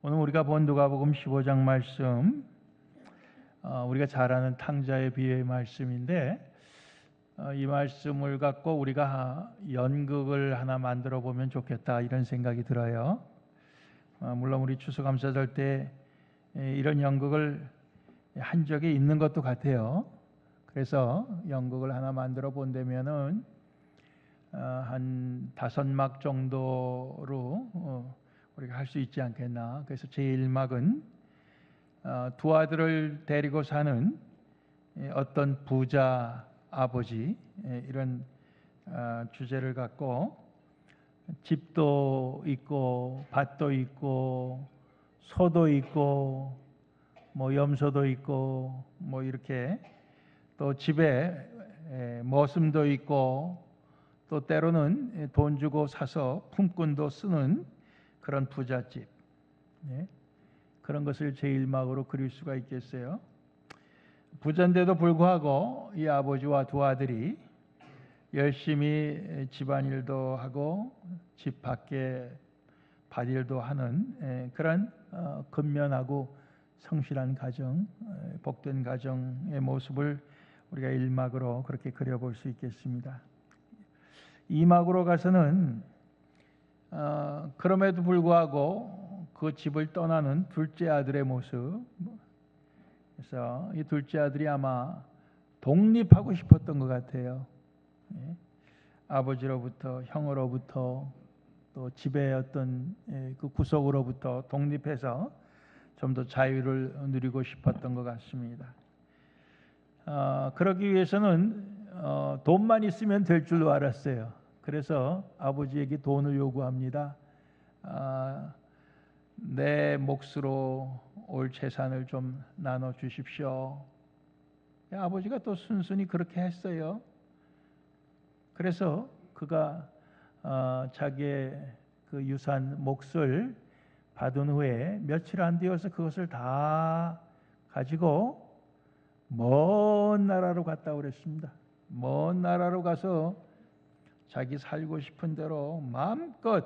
오늘 우리가 본 누가복음 15장 말씀, 우리가 잘 아는 탕자의 비유의 말씀인데, 이 말씀을 갖고 우리가 연극을 하나 만들어 보면 좋겠다 이런 생각이 들어요. 물론 우리 추수감사절 때 이런 연극을 한 적이 있는 것도 같아요. 그래서 연극을 하나 만들어 본다면은 한 5막 정도로 우리가 할 수 있지 않겠나. 그래서 제1막은 두 아들을 데리고 사는 어떤 부자 아버지, 이런 주제를 갖고 집도 있고 밭도 있고 소도 있고 뭐 염소도 있고 뭐 이렇게, 또 집에 머슴도 있고 또 때로는 돈 주고 사서 품꾼도 쓰는 그런 부잣집, 그런 것을 제1막으로 그릴 수가 있겠어요. 부자인데도 불구하고 이 아버지와 두 아들이 열심히 집안일도 하고 집 밖에 밭일도 하는 그런 근면하고 성실한 가정, 복된 가정의 모습을 우리가 1막으로 그렇게 그려볼 수 있겠습니다. 2막으로 가서는 그럼에도 불구하고 그 집을 떠나는 둘째 아들의 모습. 그래서 이 둘째 아들이 아마 독립하고 싶었던 것 같아요. 아버지로부터, 형으로부터, 또 집의 어떤 그 구속으로부터 독립해서 좀 더 자유를 누리고 싶었던 것 같습니다. 그러기 위해서는 돈만 있으면 될 줄로 알았어요. 그래서 아버지에게 돈을 요구합니다. 내 몫으로 올 재산을 좀 나눠 주십시오. 아버지가 또 순순히 그렇게 했어요. 그래서 그가 자기의 그 유산 몫을 받은 후에 며칠 안 되어서 그것을 다 가지고 먼 나라로 갔다 그랬습니다. 먼 나라로 가서 자기 살고 싶은 대로 마음껏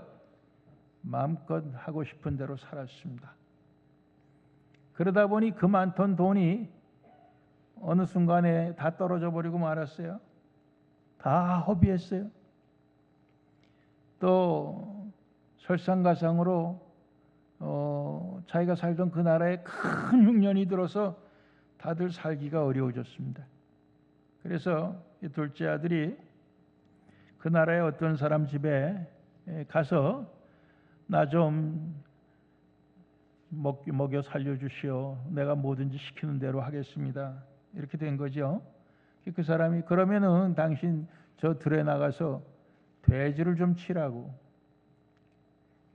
하고 싶은 대로 살았습니다. 그러다 보니 그 많던 돈이 어느 순간에 다 떨어져 버리고 말았어요. 다 허비했어요. 또 설상가상으로 자기가 살던 그 나라에 큰 흉년이 들어서 다들 살기가 어려워졌습니다. 그래서 이 둘째 아들이 그 나라의 어떤 사람 집에 가서 나 좀 먹여 살려주시오. 내가 뭐든지 시키는 대로 하겠습니다. 이렇게 된 거죠. 그 사람이 그러면은 당신 저 들에 나가서 돼지를 좀 치라고,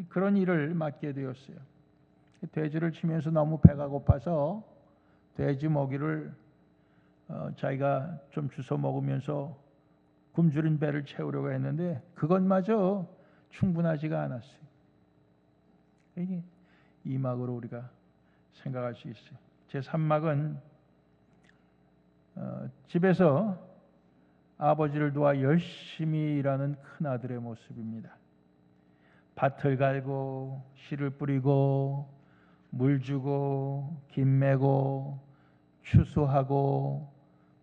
그런 일을 맡게 되었어요. 돼지를 치면서 너무 배가 고파서 돼지 먹이를 자기가 좀 주워 먹으면서 굶주린 배를 채우려고 했는데 그것마저 충분하지가 않았어요. 이게 2막으로 우리가 생각할 수 있어요. 제3막은 집에서 아버지를 도와 열심히 일하는 큰아들의 모습입니다. 밭을 갈고 씨를 뿌리고 물 주고 김 매고 추수하고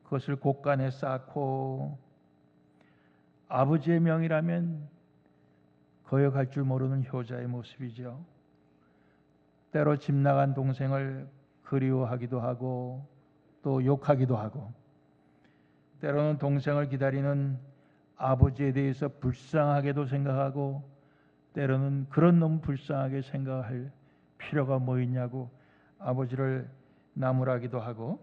그것을 곡간에 쌓고, 아버지의 명이라면 거역할 줄 모르는 효자의 모습이죠. 때로 집 나간 동생을 그리워하기도 하고 또 욕하기도 하고, 때로는 동생을 기다리는 아버지에 대해서 불쌍하게도 생각하고, 때로는 그런 놈 불쌍하게 생각할 필요가 뭐 있냐고 아버지를 나무라기도 하고,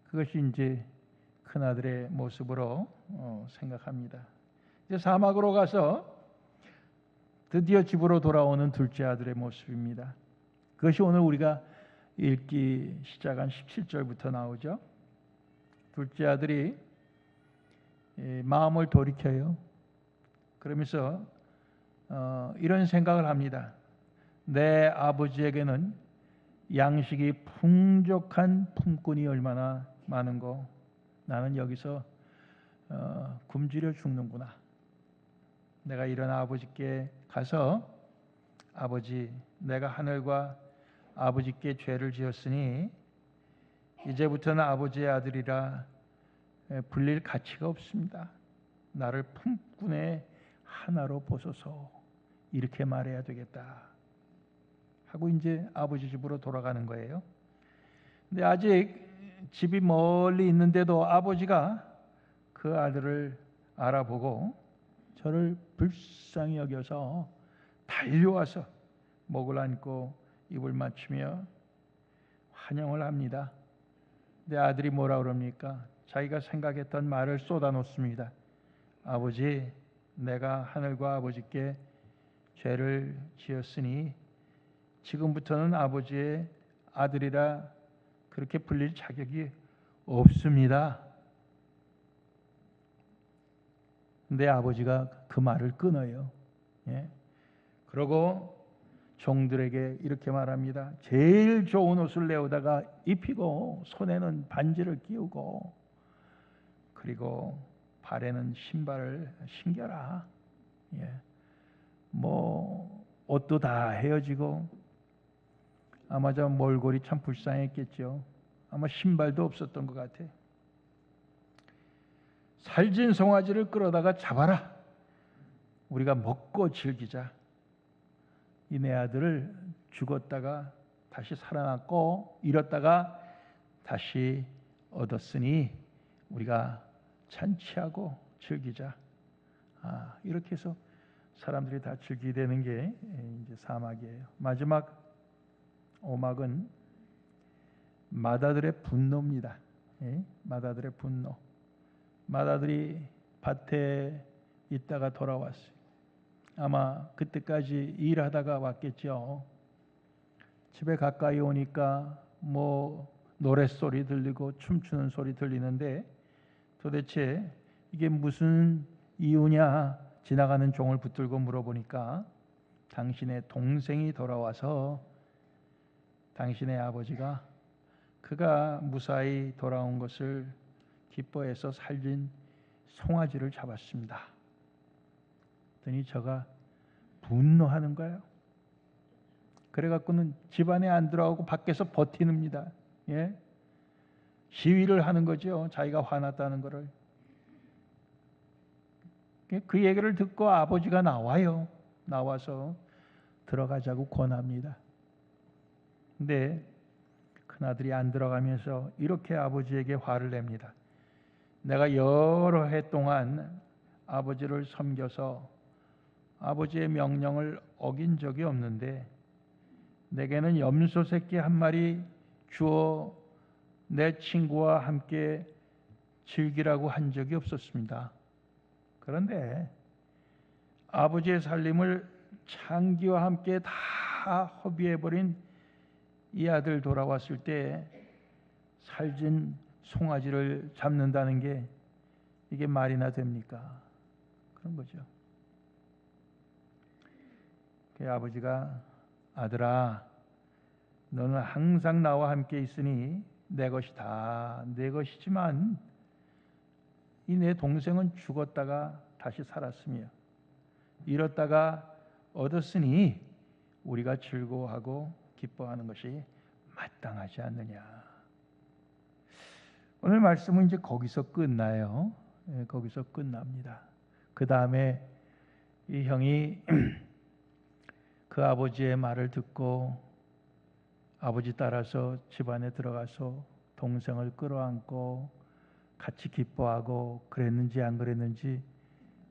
그것이 이제 큰아들의 모습으로 생각합니다. 이제 사막으로 가서 드디어 집으로 돌아오는 둘째 아들의 모습입니다. 그것이 오늘 우리가 읽기 시작한 17절부터 나오죠. 둘째 아들이 마음을 돌이켜요. 그러면서 이런 생각을 합니다. 내 아버지에게는 양식이 풍족한 품꾼이 얼마나 많은고 나는 여기서 굶주려 죽는구나. 내가 이런 아버지께 가서 아버지, 내가 하늘과 아버지께 죄를 지었으니 이제부터는 아버지의 아들이라 불릴 가치가 없습니다. 나를 품꾼의 하나로 보소서. 이렇게 말해야 되겠다 하고 이제 아버지 집으로 돌아가는 거예요. 근데 아직 집이 멀리 있는데도 아버지가 그 아들을 알아보고 저를 불쌍히 여겨서 달려와서 목을 안고 입을 맞추며 환영을 합니다. 내 아들이 뭐라 그럽니까? 자기가 생각했던 말을 쏟아놓습니다. 아버지, 내가 하늘과 아버지께 죄를 지었으니 지금부터는 아버지의 아들이라 그렇게 불릴 자격이 없습니다. 근데 아버지가 그 말을 끊어요. 예? 그러고 종들에게 이렇게 말합니다. 제일 좋은 옷을 내어다가 입히고 손에는 반지를 끼우고 그리고 발에는 신발을 신겨라. 예. 뭐 옷도 다 헤어지고 아마 저 몰골이 참 불쌍했겠죠. 아마 신발도 없었던 것 같아요. 살진 송아지를 끌어다가 잡아라. 우리가 먹고 즐기자. 이 내 아들을 죽었다가 다시 살아났고 잃었다가 다시 얻었으니 우리가 잔치하고 즐기자. 이렇게 해서 사람들이 다 즐기게 되는 게 이제 사막이에요. 마지막 오막은 마다들의 분노입니다. 마다들의 분노. 마다들이 밭에 있다가 돌아왔어요. 아마 그때까지 일하다가 왔겠죠. 집에 가까이 오니까 뭐 노랫소리 들리고 춤추는 소리 들리는데 도대체 이게 무슨 이유냐 지나가는 종을 붙들고 물어보니까 당신의 동생이 돌아와서 당신의 아버지가 그가 무사히 돌아온 것을 기뻐해서 살진 송아지를 잡았습니다. 그랬더니 저가 분노하는 거예요. 그래갖고는 집 안에 안 들어가고 밖에서 버티는입니다. 예? 시위를 하는 거죠. 자기가 화났다는 것을. 그 얘기를 듣고 아버지가 나와요. 나와서 들어가자고 권합니다. 근데 큰아들이 안 들어가면서 이렇게 아버지에게 화를 냅니다. 내가 여러 해 동안 아버지를 섬겨서 아버지의 명령을 어긴 적이 없는데 내게는 염소 새끼 한 마리 주어 내 친구와 함께 즐기라고 한 적이 없었습니다. 그런데 아버지의 살림을 창기와 함께 다 허비해버린 이 아들 돌아왔을 때 살진 송아지를 잡는다는 게 이게 말이나 됩니까? 그런 거죠. 그 아버지가 아들아, 너는 항상 나와 함께 있으니 내 것이 다 내 것이지만 이 내 동생은 죽었다가 다시 살았으며 잃었다가 얻었으니 우리가 즐거워하고 기뻐하는 것이 마땅하지 않느냐. 오늘 말씀은 이제 거기서 끝나요. 거기서 끝납니다. 그 다음에 이 형이 그 아버지의 말을 듣고 아버지 따라서 집안에 들어가서 동생을 끌어안고 같이 기뻐하고 그랬는지 안 그랬는지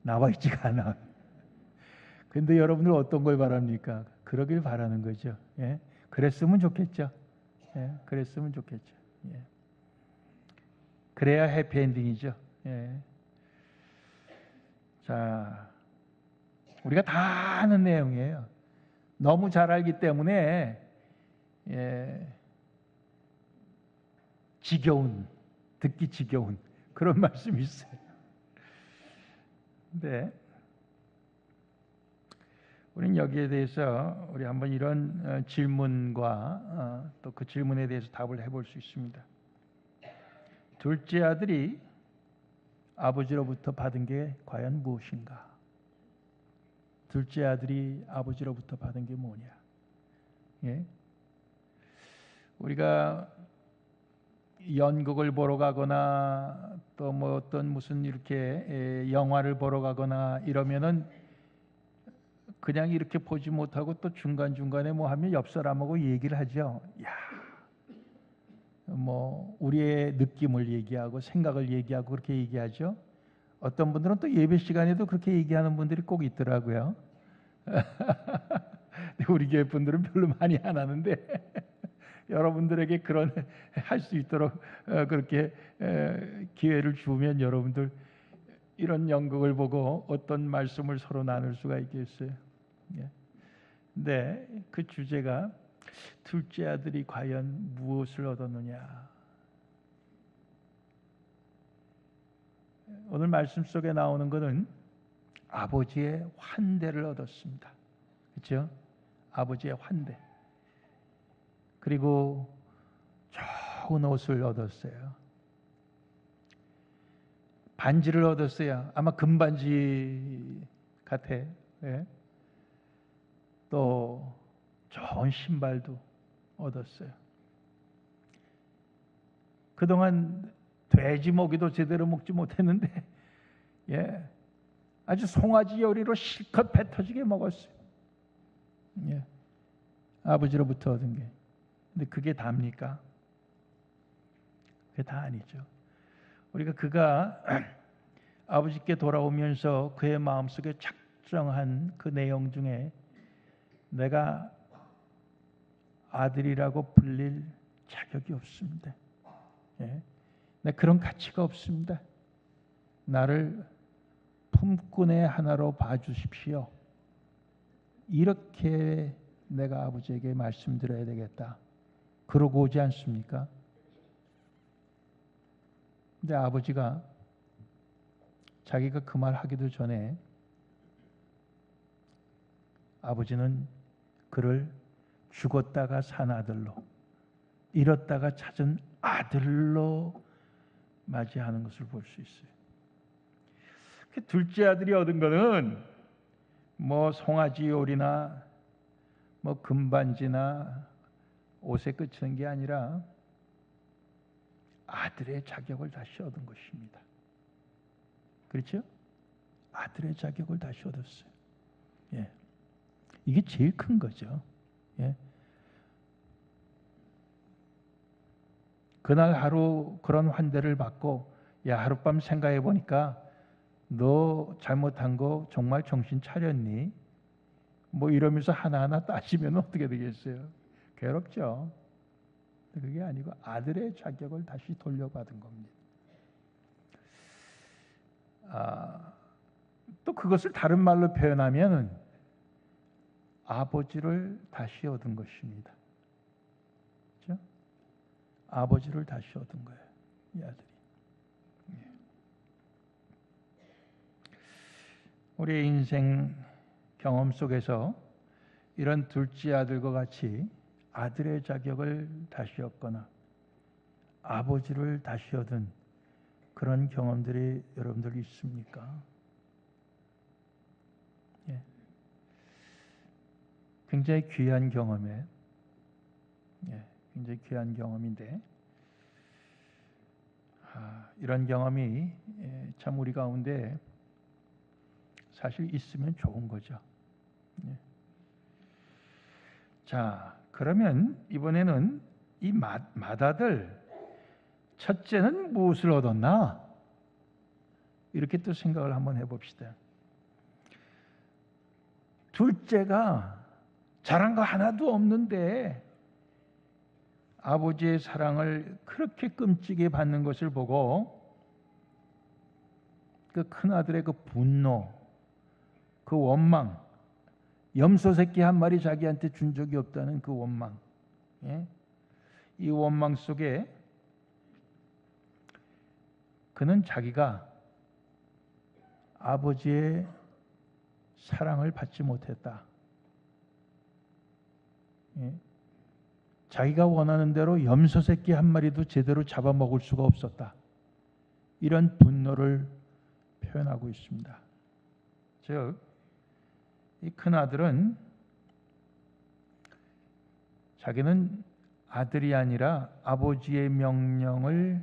나와 있지가 않아. 근데 여러분들 어떤 걸 바랍니까? 그러길 바라는 거죠. 예? 그랬으면 좋겠죠. 예? 그랬으면 좋겠죠. 예. 그래야 해피엔딩이죠. 예. 자, 우리가 다 아는 내용이에요. 너무 잘 알기 때문에 듣기 지겨운 그런 말씀이 있어요. 근데 우리는 여기에 대해서 우리 한번 이런 질문과 또 그 질문에 대해서 답을 해볼 수 있습니다. 둘째 아들이 아버지로부터 받은 게 과연 무엇인가? 둘째 아들이 아버지로부터 받은 게 뭐냐? 예? 우리가 연극을 보러 가거나 또 뭐 어떤 무슨 이렇게 영화를 보러 가거나 이러면은 그냥 이렇게 보지 못하고 또 중간중간에 뭐 하면 옆 사람하고 얘기를 하죠. 야, 뭐 우리의 느낌을 얘기하고 생각을 얘기하고 그렇게 얘기하죠. 어떤 분들은 또 예배 시간에도 그렇게 얘기하는 분들이 꼭 있더라고요. 우리 교회 분들은 별로 많이 안 하는데 여러분들에게 그런 할 수 있도록 그렇게 기회를 주면 여러분들 이런 연극을 보고 어떤 말씀을 서로 나눌 수가 있겠어요. 예. 근데 그 주제가 둘째 아들이 과연 무엇을 얻었느냐. 오늘 말씀 속에 나오는 것은 아버지의 환대를 얻었습니다. 그렇죠? 아버지의 환대. 그리고 좋은 옷을 얻었어요. 반지를 얻었어요. 아마 금반지 같아. 예. 또 좋은 신발도 얻었어요. 그동안 돼지 고기도 제대로 먹지 못했는데 예, 아주 송아지 요리로 실컷 배 터지게 먹었어요. 예, 아버지로부터 얻은 게. 근데 그게 답니까? 그게 다 아니죠. 우리가 그가 아버지께 돌아오면서 그의 마음속에 작정한 그 내용 중에 내가 아들이라고 불릴 자격이 없습니다. 예. 내 그런 가치가 없습니다. 나를 품꾼의 하나로 봐주십시오. 이렇게 내가 아버지에게 말씀드려야 되겠다. 그러고 오지 않습니까? 근데 아버지가 자기가 그 말 하기도 전에 아버지는 그를 죽었다가 산 아들로, 잃었다가 찾은 아들로 맞이하는 것을 볼 수 있어요. 둘째 아들이 얻은 것은 뭐 송아지 요리나 뭐 금반지나 옷에 그치는 게 아니라 아들의 자격을 다시 얻은 것입니다. 그렇죠? 아들의 자격을 다시 얻었어요. 예. 이게 제일 큰 거죠. 예. 그날 하루 그런 환대를 받고 야, 하룻밤 생각해 보니까 너 잘못한 거 정말 정신 차렸니? 뭐 이러면서 하나하나 따지면 어떻게 되겠어요? 괴롭죠. 그게 아니고 아들의 자격을 다시 돌려받은 겁니다. 또 그것을 다른 말로 표현하면 아버지를 다시 얻은 것입니다. 그렇죠? 아버지를 다시 얻은 거예요. 이 아들이. 우리의 인생 경험 속에서 이런 둘째 아들과 같이 아들의 자격을 다시 얻거나 아버지를 다시 얻은 그런 경험들이 여러분들 있습니까? 예. 굉장히 귀한 경험에 굉장히 귀한 경험인데 이런 경험이 참 우리 가운데 사실 있으면 좋은 거죠. 예. 자, 그러면 이번에는 이 맏아들 첫째는 무엇을 얻었나? 이렇게 또 생각을 한번 해봅시다. 둘째가 잘한 거 하나도 없는데 아버지의 사랑을 그렇게 끔찍이 받는 것을 보고 그 큰아들의 그 분노, 그 원망, 염소 새끼 한 마리 자기한테 준 적이 없다는 그 원망, 예? 이 원망 속에 그는 자기가 아버지의 사랑을 받지 못했다. 예? 자기가 원하는 대로 염소 새끼 한 마리도 제대로 잡아먹을 수가 없었다. 이런 분노를 표현하고 있습니다. 즉 이 큰 아들은 자기는 아들이 아니라 아버지의 명령을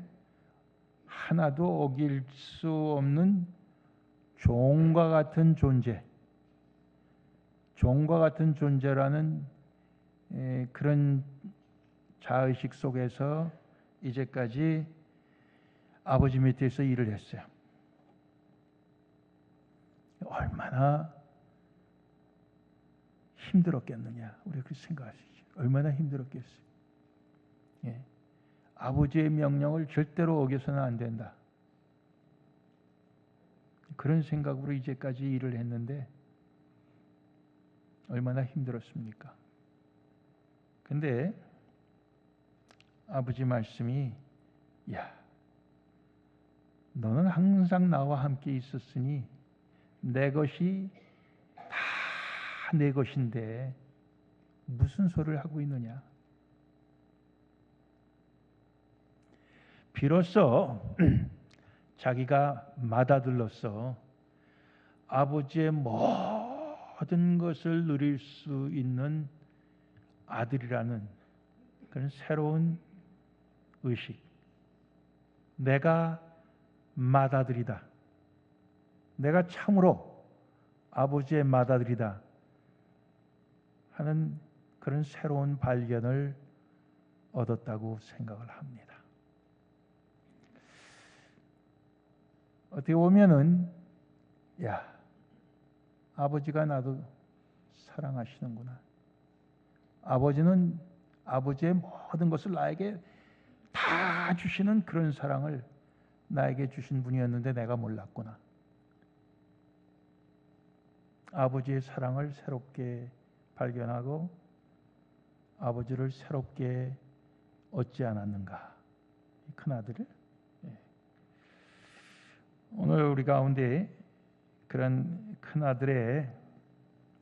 하나도 어길 수 없는 종과 같은 존재, 종과 같은 존재라는 그런 자의식 속에서 이제까지 아버지 밑에서 일을 했어요. 얼마나 힘들었겠느냐, 우리가 그렇게 생각하시죠. 얼마나 힘들었겠어요. 예. 아버지의 명령을 절대로 어겨서는 안 된다. 그런 생각으로 이제까지 일을 했는데 얼마나 힘들었습니까? 근데 아버지 말씀이, 야, 너는 항상 나와 함께 있었으니 내 것이 다 내 것인데 무슨 소리를 하고 있느냐. 비로소 자기가 맏아들로서 아버지의 모든 것을 누릴 수 있는 아들이라는 그런 새로운 의식, 내가 맏아들이다, 내가 참으로 아버지의 맏아들이다 하는 그런 새로운 발견을 얻었다고 생각을 합니다. 어떻게 보면은, 야, 아버지가 나도 사랑하시는구나. 아버지는 아버지의 모든 것을 나에게 다 주시는 그런 사랑을 나에게 주신 분이었는데 내가 몰랐구나. 아버지의 사랑을 새롭게 발견하고 아버지를 새롭게 얻지 않았는가, 이 큰아들을. 오늘 우리 가운데 그런 큰아들의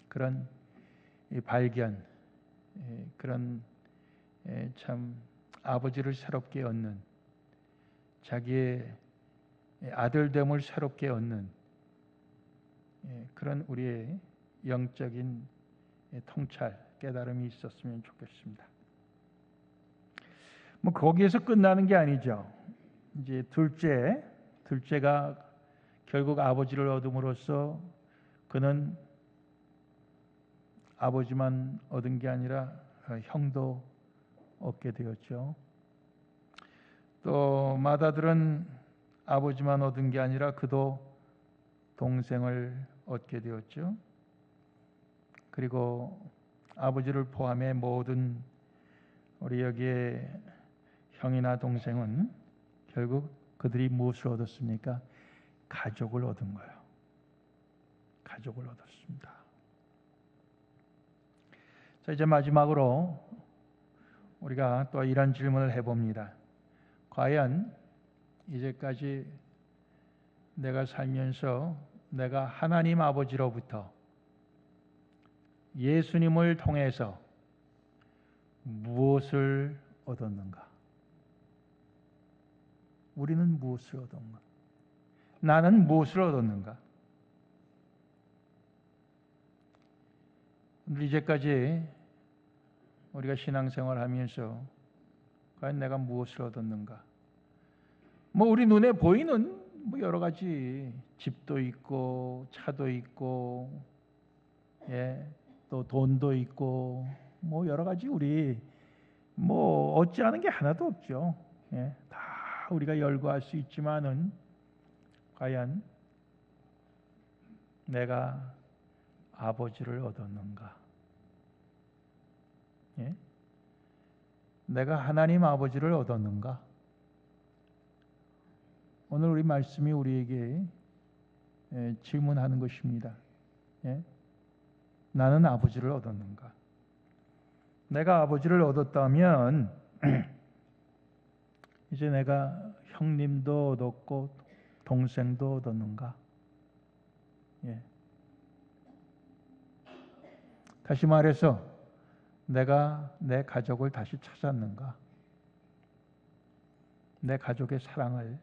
그런 발견, 그런 참 아버지를 새롭게 얻는, 자기의 아들됨을 새롭게 얻는 그런 우리의 영적인 통찰, 깨달음이 있었으면 좋겠습니다. 뭐 거기에서 끝나는 게 아니죠. 이제 둘째가 결국 아버지를 얻음으로써 그는 아버지만 얻은 게 아니라 형도 얻게 되었죠. 또 맏아들은 아버지만 얻은 게 아니라 그도 동생을 얻게 되었죠. 그리고 아버지를 포함해 모든 우리 여기에 형이나 동생은 결국 그들이 무엇을 얻었습니까? 가족을 얻은 거예요. 가족을 얻었습니다. 자, 이제 마지막으로 우리가 또 이런 질문을 해봅니다. 과연 이제까지 내가 살면서 내가 하나님 아버지로부터 예수님을 통해서 무엇을 얻었는가? 우리는 무엇을 얻었는가? 나는 무엇을 얻었는가? 이제까지 우리가 신앙생활하면서 과연 내가 무엇을 얻었는가? 뭐 우리 눈에 보이는 뭐 여러 가지, 집도 있고 차도 있고, 또 돈도 있고, 뭐 여러 가지 우리 뭐 얻지 않은 게 하나도 없죠. 다 우리가 열거할 수 있지만은 과연 내가 아버지를 얻었는가? 내가 하나님 아버지를 얻었는가? 오늘 우리 말씀이 우리에게 질문하는 것입니다. 나는 아버지를 얻었는가? 내가 아버지를 얻었다면 이제 내가 형님도 얻었고 동생도 얻었는가? 다시 말해서 내가 내 가족을 다시 찾았는가? 내 가족의 사랑을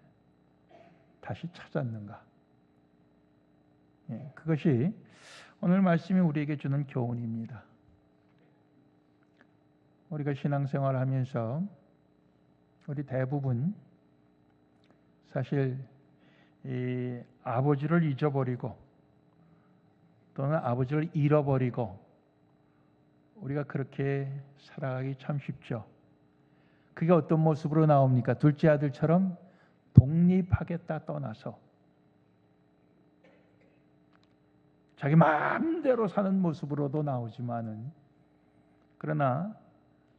다시 찾았는가? 그것이 오늘 말씀이 우리에게 주는 교훈입니다. 우리가 신앙생활을 하면서 우리 대부분 사실 이 아버지를 잊어버리고 또는 아버지를 잃어버리고 우리가 그렇게 살아가기 참 쉽죠. 그게 어떤 모습으로 나옵니까? 둘째 아들처럼 독립하겠다 떠나서 자기 마음대로 사는 모습으로도 나오지만은, 그러나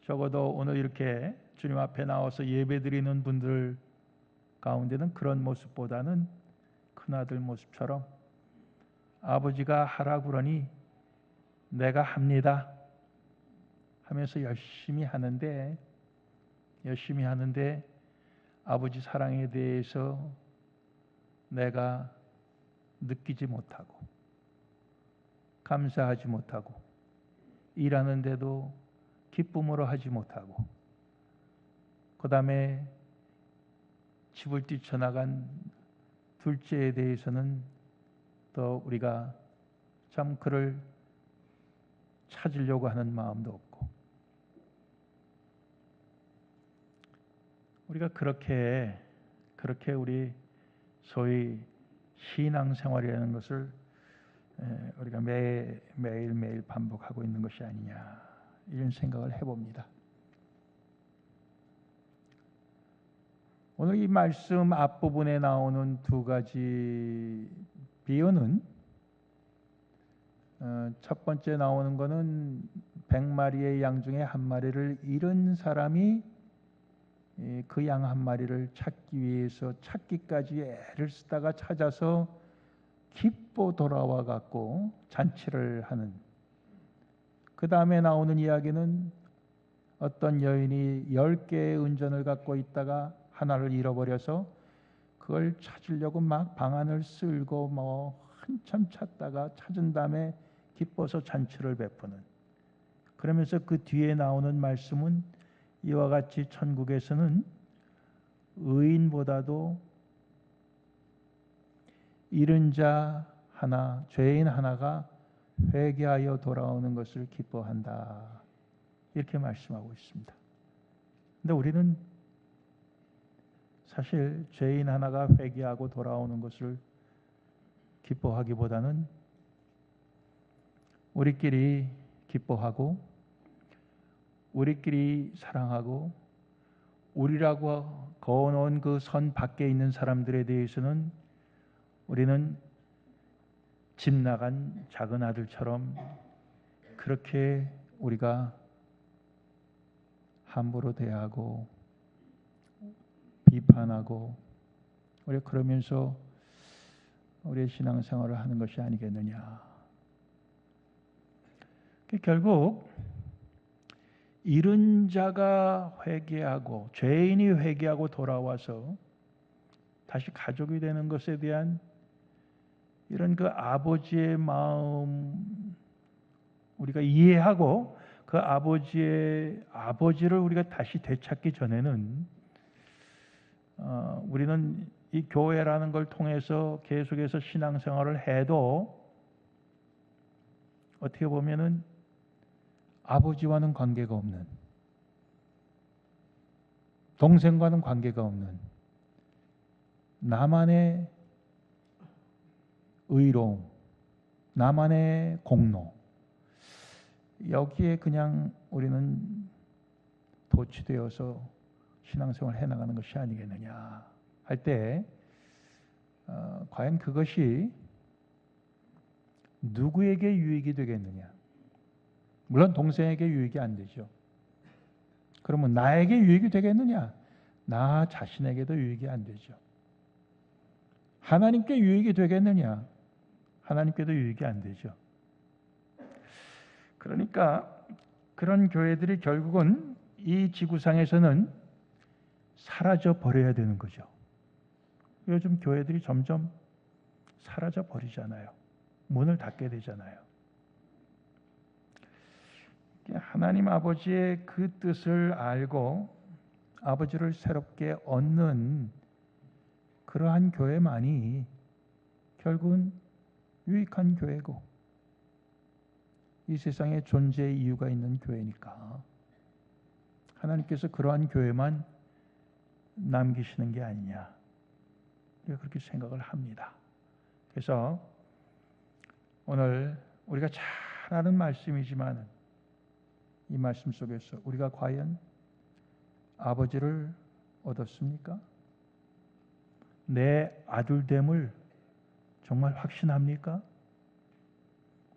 적어도 오늘 이렇게 주님 앞에 나와서 예배드리는 분들 가운데는 그런 모습보다는 큰아들 모습처럼 아버지가 하라 그러니 내가 합니다 하면서 열심히 하는데 아버지 사랑에 대해서 내가 느끼지 못하고 감사하지 못하고 일하는데도 기쁨으로 하지 못하고, 그 다음에 집을 뛰쳐나간 둘째에 대해서는 또 우리가 참 그를 찾으려고 하는 마음도 없고, 우리가 그렇게 우리 소위 신앙생활이라는 것을 우리가 매일매일 반복하고 있는 것이 아니냐, 이런 생각을 해봅니다. 오늘 이 말씀 앞부분에 나오는 두 가지 비유는, 첫 번째 나오는 것은 100마리의 양 중에 한 마리를 잃은 사람이 그 양 한 마리를 찾기 위해서 찾기까지 애를 쓰다가 찾아서 기뻐 돌아와 갖고 잔치를 하는. 그 다음에 나오는 이야기는 어떤 여인이 10개의 은전을 갖고 있다가 하나를 잃어버려서 그걸 찾으려고 막 방안을 쓸고 한참 찾다가 찾은 다음에 기뻐서 잔치를 베푸는. 그러면서 그 뒤에 나오는 말씀은 이와 같이 천국에서는 의인보다도 잃은 자 하나, 죄인 하나가 회개하여 돌아오는 것을 기뻐한다, 이렇게 말씀하고 있습니다. 근데 우리는 사실 죄인 하나가 회개하고 돌아오는 것을 기뻐하기보다는 우리끼리 기뻐하고 우리끼리 사랑하고 우리라고 거어놓은 그 선 밖에 있는 사람들에 대해서는 우리는 집 나간 작은 아들처럼 그렇게 우리가 함부로 대하고 비판하고 우리 그러면서 우리의 신앙생활을 하는 것이 아니겠느냐. 결국 잃은 자가 회개하고 죄인이 회개하고 돌아와서 다시 가족이 되는 것에 대한 이런 그 아버지의 마음 우리가 이해하고 그 아버지를 우리가 다시 되찾기 전에는 우리는 이 교회라는 걸 통해서 계속해서 신앙생활을 해도 어떻게 보면은 아버지와는 관계가 없는, 동생과는 관계가 없는 나만의 의로움, 나만의 공로, 여기에 그냥 우리는 도취되어서 신앙생활을 해나가는 것이 아니겠느냐 할 때 과연 그것이 누구에게 유익이 되겠느냐. 물론 동생에게 유익이 안 되죠. 그러면 나에게 유익이 되겠느냐? 나 자신에게도 유익이 안 되죠. 하나님께 유익이 되겠느냐? 하나님께도 유익이 안 되죠. 그러니까 그런 교회들이 결국은 이 지구상에서는 사라져 버려야 되는 거죠. 요즘 교회들이 점점 사라져 버리잖아요. 문을 닫게 되잖아요. 하나님 아버지의 그 뜻을 알고 아버지를 새롭게 얻는 그러한 교회만이 결국은 유익한 교회고 이 세상에 존재의 이유가 있는 교회니까 하나님께서 그러한 교회만 남기시는 게 아니냐, 그렇게 생각을 합니다. 그래서 오늘 우리가 잘 아는 말씀이지만 이 말씀 속에서 우리가 과연 아버지를 얻었습니까? 내 아들됨을 정말 확신합니까?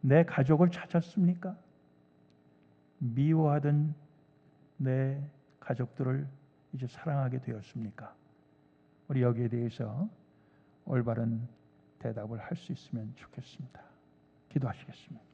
내 가족을 찾았습니까? 미워하던 내 가족들을 이제 사랑하게 되었습니까? 우리 여기에 대해서 올바른 대답을 할 수 있으면 좋겠습니다. 기도하시겠습니다.